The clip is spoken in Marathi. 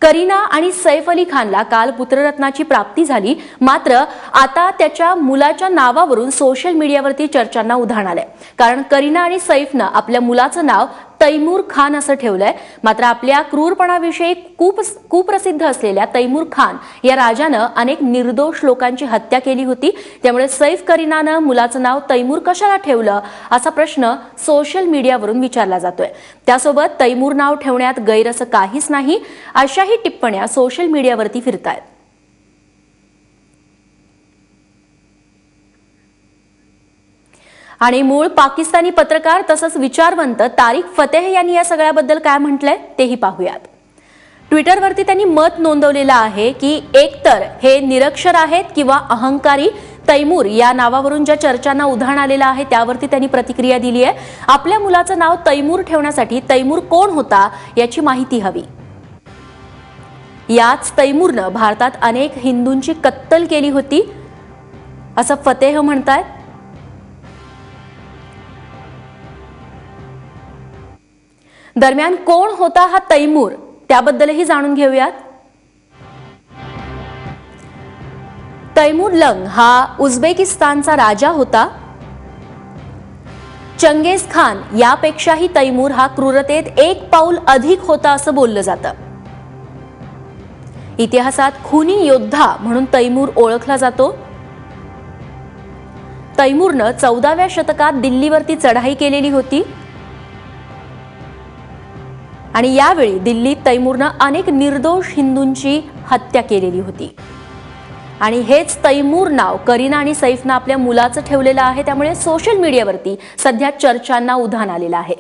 करीना आणि सैफ अली खानला काल पुत्ररत्नाची प्राप्ती झाली, मात्र आता त्याच्या मुलाच्या नावावरून सोशल मीडियावरती चर्चांना उधाण आलंय। कारण करीना आणि सैफनं आपल्या मुलाचं नाव तैमूर खान असं ठेवलंय। मात्र आपल्या क्रूरपणाविषयी कुप्रसिद्ध असलेल्या तैमूर खान या राजानं अनेक निर्दोष लोकांची हत्या केली होती, त्यामुळे सैफ करीनानं मुलाचं नाव तैमूर कशाला ठेवलं असा प्रश्न सोशल मीडियावरून विचारला जातोय। त्यासोबत तैमूर नाव ठेवण्यात गैर असं काहीच नाही अशाही टिप्पण्या सोशल मीडियावरती फिरतायत। आणि मूळ पाकिस्तानी पत्रकार तसंच विचारवंत तारिक फतेह यांनी या सगळ्याबद्दल काय म्हटलंय तेही पाहूयात। ट्विटरवरती त्यांनी मत नोंदवलेलं आहे की एकतर हे निरक्षर आहेत किंवा अहंकारी। तैमूर या नावावरून ज्या चर्चांना उधाण आलेलं आहे त्यावरती त्यांनी प्रतिक्रिया दिली आहे। आपल्या मुलाचं नाव तैमूर ठेवण्यासाठी तैमूर कोण होता याची माहिती हवी। याच तैमूरनं भारतात अनेक हिंदूंची कत्तल केली होती असं फतेह म्हणतायत। दरम्यान कोण होता हा तैमूर त्याबद्दलही जाणून घेऊयात। तैमूर लंग हा उझबेकिस्तानचा राजा होता। चंगेज खान यापेक्षाही तैमूर हा क्रूरतेत एक पाऊल अधिक होता असं बोललं जातं। इतिहासात खुनी योद्धा म्हणून तैमूर ओळखला जातो। तैमूरनं 14व्या शतकात दिल्लीवरती चढाई केलेली होती आणि यावेळी दिल्लीत तैमूरनं अनेक निर्दोष हिंदूंची हत्या केलेली होती। आणि हेच तैमूर नाव करीना आणि सैफनं आपल्या मुलाचं ठेवलेलं आहे, त्यामुळे सोशल मीडियावरती सध्या चर्चांना उधाण आलेलं आहे।